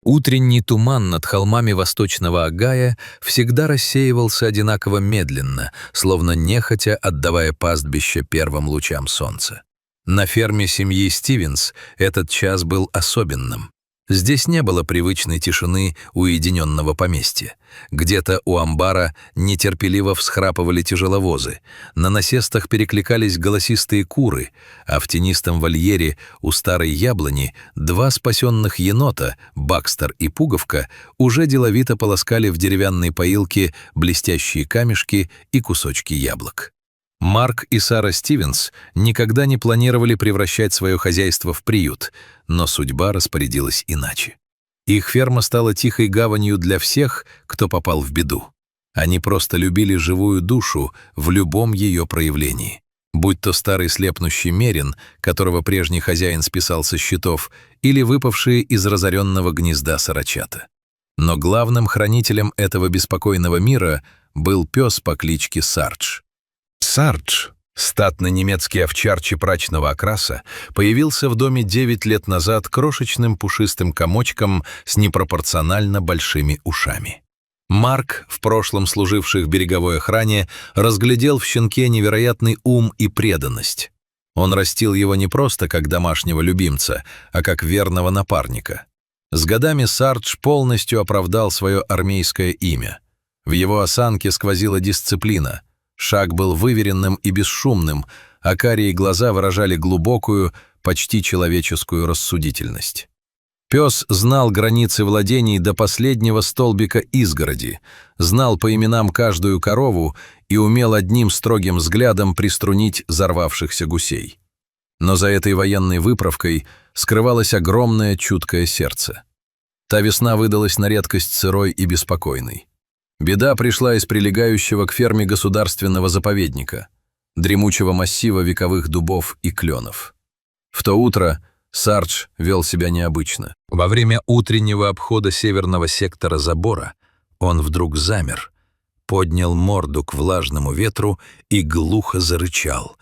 Утренний туман над холмами восточного Огайо всегда рассеивался одинаково медленно, словно нехотя отдавая пастбище первым лучам солнца. На ферме семьи Стивенс этот час был особенным. Здесь не было привычной тишины уединенного поместья. Где-то у амбара нетерпеливо всхрапывали тяжеловозы, на насестах перекликались голосистые куры, а в тенистом вольере у старой яблони два спасенных енота, Бакстер и Пуговка, уже деловито полоскали в деревянной поилке блестящие камешки и кусочки яблок. Марк и Сара Стивенс никогда не планировали превращать свое хозяйство в приют, но судьба распорядилась иначе. Их ферма стала тихой гаванью для всех, кто попал в беду. Они просто любили живую душу в любом ее проявлении. Будь то старый слепнущий мерин, которого прежний хозяин списал со счетов, или выпавшие из разоренного гнезда сорочата. Но главным хранителем этого беспокойного мира был пес по кличке Сардж. Сардж, статный немецкий овчар чепрачного окраса, появился в доме 9 лет назад крошечным пушистым комочком с непропорционально большими ушами. Марк, в прошлом служивший в береговой охране, разглядел в щенке невероятный ум и преданность. Он растил его не просто как домашнего любимца, а как верного напарника. С годами Сардж полностью оправдал свое армейское имя. В его осанке сквозила дисциплина. Шаг был выверенным и бесшумным, а карие глаза выражали глубокую, почти человеческую рассудительность. Пес знал границы владений до последнего столбика изгороди, знал по именам каждую корову и умел одним строгим взглядом приструнить взорвавшихся гусей. Но за этой военной выправкой скрывалось огромное чуткое сердце. Та весна выдалась на редкость сырой и беспокойной. Беда пришла из прилегающего к ферме государственного заповедника, дремучего массива вековых дубов и кленов. В то утро Сардж вел себя необычно. Во время утреннего обхода северного сектора забора он вдруг замер, поднял морду к влажному ветру и глухо зарычал,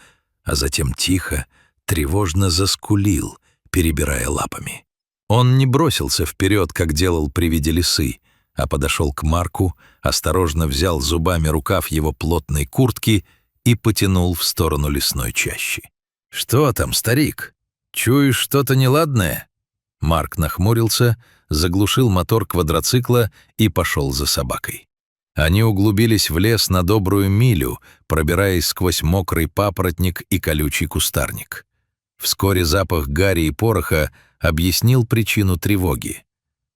а затем тихо, тревожно заскулил, перебирая лапами. Он не бросился вперед, как делал при виде лисы, а подошел к Марку, осторожно взял зубами рукав его плотной куртки и потянул в сторону лесной чащи. «Что там, старик? Чуешь что-то неладное?» Марк нахмурился, заглушил мотор квадроцикла и пошел за собакой. Они углубились в лес на добрую милю, пробираясь сквозь мокрый папоротник и колючий кустарник. Вскоре запах гари и пороха объяснил причину тревоги.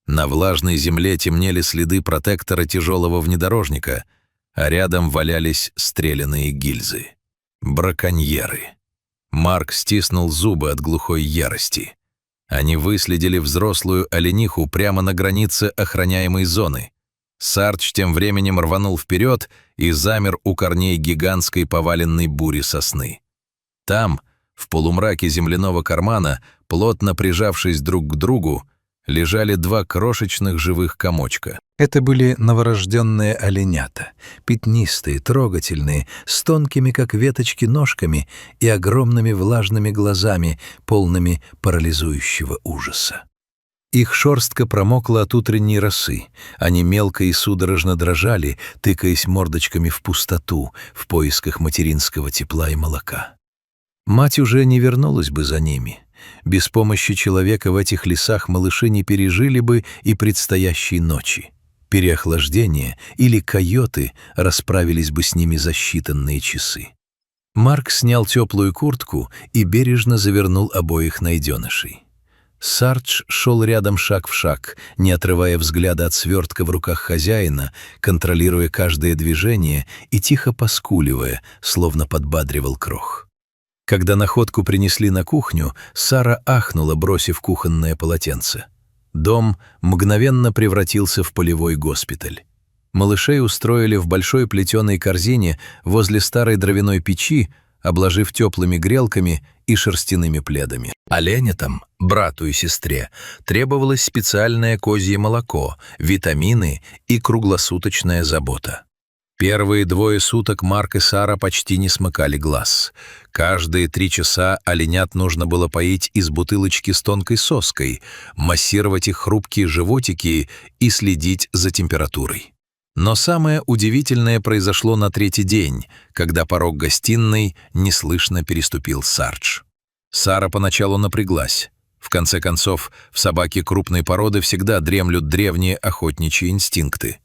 На влажной земле темнели следы протектора тяжелого внедорожника, а рядом валялись стреляные гильзы. Браконьеры. Марк стиснул зубы от глухой ярости. Они выследили взрослую олениху прямо на границе охраняемой зоны. Сардж тем временем рванул вперед и замер у корней гигантской поваленной бури сосны. Там, в полумраке земляного кармана, плотно прижавшись друг к другу, лежали два крошечных живых комочка. Это были новорожденные оленята, пятнистые, трогательные, с тонкими, как веточки, ножками и огромными влажными глазами, полными парализующего ужаса. Их шерстка промокла от утренней росы, они мелко и судорожно дрожали, тыкаясь мордочками в пустоту, в поисках материнского тепла и молока. Мать уже не вернулась бы за ними. Без помощи человека в этих лесах малыши не пережили бы и предстоящей ночи. Переохлаждение или койоты расправились бы с ними за считанные часы. Марк снял теплую куртку и бережно завернул обоих найденышей. Сардж шел рядом шаг в шаг, не отрывая взгляда от свертка в руках хозяина, контролируя каждое движение и тихо поскуливая, словно подбадривал крох. Когда находку принесли на кухню, Сара ахнула, бросив кухонное полотенце. Дом мгновенно превратился в полевой госпиталь. Малышей устроили в большой плетеной корзине возле старой дровяной печи, обложив теплыми грелками и шерстяными пледами. Оленятам, брату и сестре, требовалось специальное козье молоко, витамины и круглосуточная забота. Первые 2 суток Марк и Сара почти не смыкали глаз. Каждые 3 часа оленят нужно было поить из бутылочки с тонкой соской, массировать их хрупкие животики и следить за температурой. Но самое удивительное произошло на 3-й день, когда порог гостиной неслышно переступил Сардж. Сара поначалу напряглась. В конце концов, в собаке крупной породы всегда дремлют древние охотничьи инстинкты.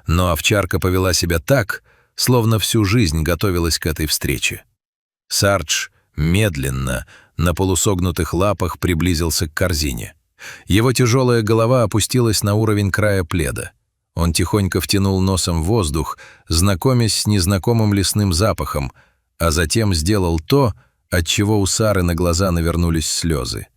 Но овчарка повела себя так, словно всю жизнь готовилась к этой встрече. Сардж медленно, на полусогнутых лапах приблизился к корзине. Его тяжелая голова опустилась на уровень края пледа. Он тихонько втянул носом воздух, знакомясь с незнакомым лесным запахом, а затем сделал то, от чего у Сары на глаза навернулись слезы.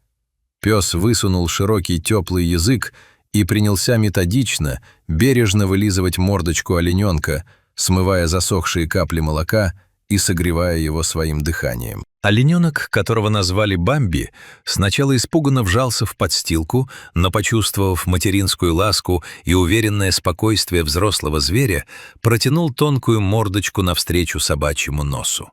Пес высунул широкий теплый язык и принялся методично, бережно вылизывать мордочку олененка, смывая засохшие капли молока и согревая его своим дыханием. Олененок, которого назвали Бамби, сначала испуганно вжался в подстилку, но, почувствовав материнскую ласку и уверенное спокойствие взрослого зверя, протянул тонкую мордочку навстречу собачьему носу.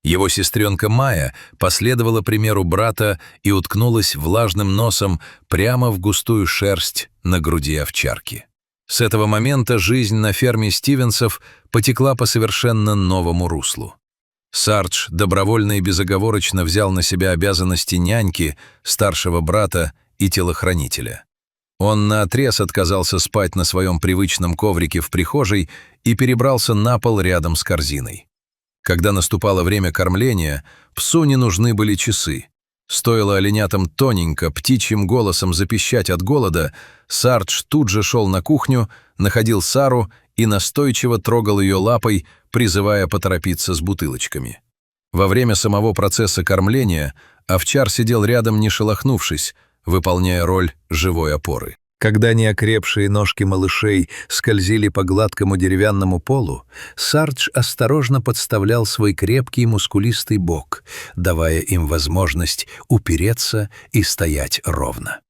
Его сестренка Майя последовала примеру брата и уткнулась влажным носом прямо в густую шерсть на груди овчарки. С этого момента жизнь на ферме Стивенсов потекла по совершенно новому руслу. Сардж добровольно и безоговорочно взял на себя обязанности няньки, старшего брата и телохранителя. Он наотрез отказался спать на своем привычном коврике в прихожей и перебрался на пол рядом с корзиной. Когда наступало время кормления, псу не нужны были часы. Стоило оленятам тоненько, птичьим голосом запищать от голода, Сардж тут же шел на кухню, находил Сару и настойчиво трогал ее лапой, призывая поторопиться с бутылочками. Во время самого процесса кормления овчар сидел рядом, не шелохнувшись, выполняя роль живой опоры. Когда неокрепшие ножки малышей скользили по гладкому деревянному полу, Сардж осторожно подставлял свой крепкий мускулистый бок, давая им возможность упереться и стоять ровно.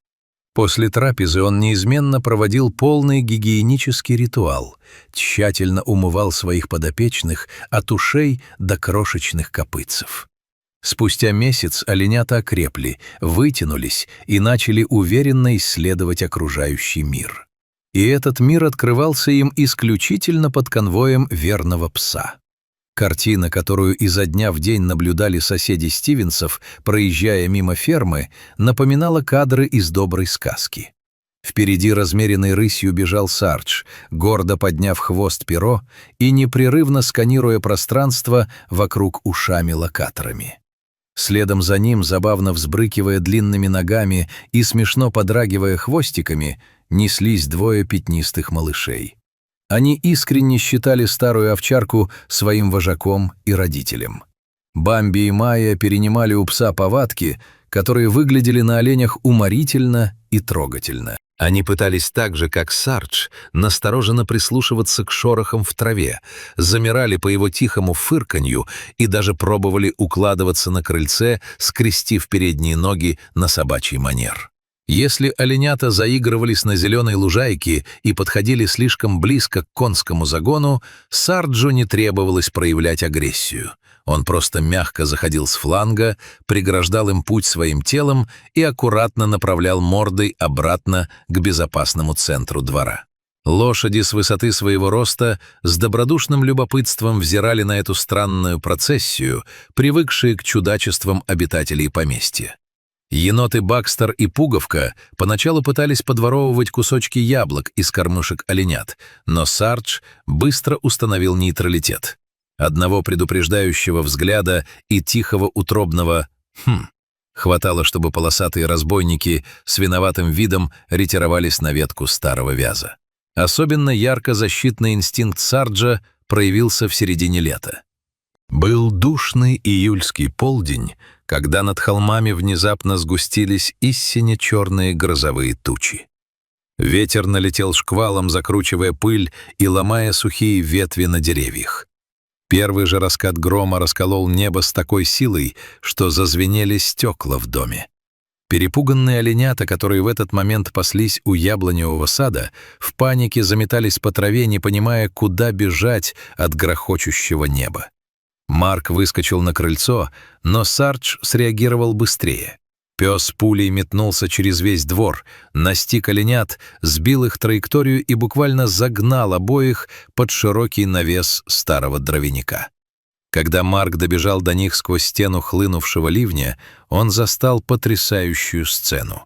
После трапезы он неизменно проводил полный гигиенический ритуал, тщательно умывал своих подопечных от ушей до крошечных копытцев. Спустя месяц оленята окрепли, вытянулись и начали уверенно исследовать окружающий мир. И этот мир открывался им исключительно под конвоем верного пса. Картина, которую изо дня в день наблюдали соседи Стивенсов, проезжая мимо фермы, напоминала кадры из доброй сказки. Впереди размеренной рысью бежал Сардж, гордо подняв хвост перо и непрерывно сканируя пространство вокруг ушами-локаторами. Следом за ним, забавно взбрыкивая длинными ногами и смешно подрагивая хвостиками, неслись 2 пятнистых малышей. Они искренне считали старую овчарку своим вожаком и родителем. Бамби и Майя перенимали у пса повадки, которые выглядели на оленях уморительно и трогательно. Они пытались так же, как Сардж, настороженно прислушиваться к шорохам в траве, замирали по его тихому фырканью и даже пробовали укладываться на крыльце, скрестив передние ноги на собачий манер. Если оленята заигрывались на зеленой лужайке и подходили слишком близко к конскому загону, Сарджу не требовалось проявлять агрессию. Он просто мягко заходил с фланга, преграждал им путь своим телом и аккуратно направлял мордой обратно к безопасному центру двора. Лошади с высоты своего роста с добродушным любопытством взирали на эту странную процессию, привыкшие к чудачествам обитателей поместья. Еноты Бакстер и Пуговка поначалу пытались подворовывать кусочки яблок из кормушек оленят, но Сардж быстро установил нейтралитет. Одного предупреждающего взгляда и тихого утробного «хм» хватало, чтобы полосатые разбойники с виноватым видом ретировались на ветку старого вяза. Особенно ярко защитный инстинкт Сарджа проявился в середине лета. Был душный июльский полдень, когда над холмами внезапно сгустились истинно черные грозовые тучи. Ветер налетел шквалом, закручивая пыль и ломая сухие ветви на деревьях. Первый же раскат грома расколол небо с такой силой, что зазвенели стекла в доме. Перепуганные оленята, которые в этот момент паслись у яблоневого сада, в панике заметались по траве, не понимая, куда бежать от грохочущего неба. Марк выскочил на крыльцо, но Сардж среагировал быстрее. Пес пулей метнулся через весь двор, настиг оленят, сбил их траекторию и буквально загнал обоих под широкий навес старого дровяника. Когда Марк добежал до них сквозь стену хлынувшего ливня, он застал потрясающую сцену.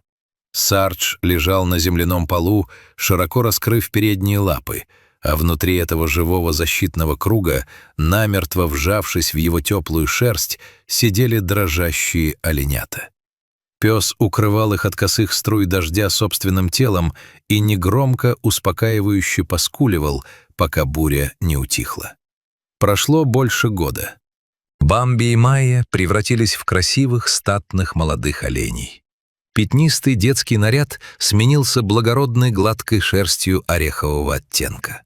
Сардж лежал на земляном полу, широко раскрыв передние лапы, а внутри этого живого защитного круга, намертво вжавшись в его теплую шерсть, сидели дрожащие оленята. Пес укрывал их от косых струй дождя собственным телом и негромко, успокаивающе поскуливал, пока буря не утихла. Прошло больше года. Бамби и Майя превратились в красивых, статных молодых оленей. Пятнистый детский наряд сменился благородной гладкой шерстью орехового оттенка.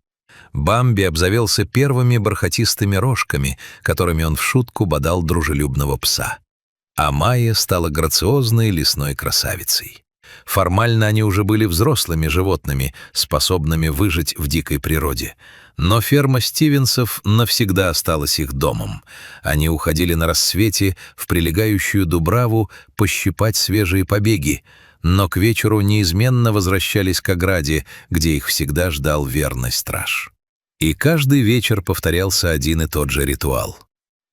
Бамби обзавелся первыми бархатистыми рожками, которыми он в шутку бодал дружелюбного пса. А Майя стала грациозной лесной красавицей. Формально они уже были взрослыми животными, способными выжить в дикой природе. Но ферма Стивенсов навсегда осталась их домом. Они уходили на рассвете в прилегающую дубраву пощипать свежие побеги, но к вечеру неизменно возвращались к ограде, где их всегда ждал верный страж. И каждый вечер повторялся один и тот же ритуал.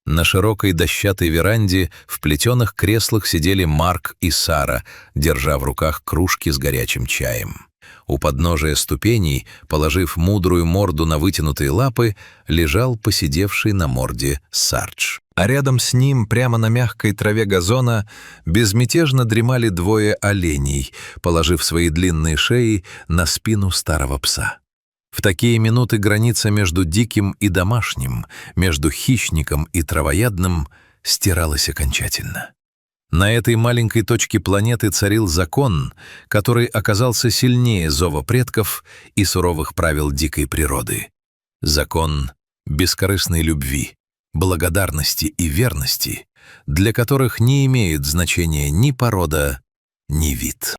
На широкой дощатой веранде в плетеных креслах сидели Марк и Сара, держа в руках кружки с горячим чаем. У подножия ступеней, положив мудрую морду на вытянутые лапы, лежал посидевший на морде Сардж. А рядом с ним, прямо на мягкой траве газона, безмятежно дремали двое оленей, положив свои длинные шеи на спину старого пса. В такие минуты граница между диким и домашним, между хищником и травоядным стиралась окончательно. На этой маленькой точке планеты царил закон, который оказался сильнее зова предков и суровых правил дикой природы. Закон бескорыстной любви, благодарности и верности, для которых не имеет значения ни порода, ни вид.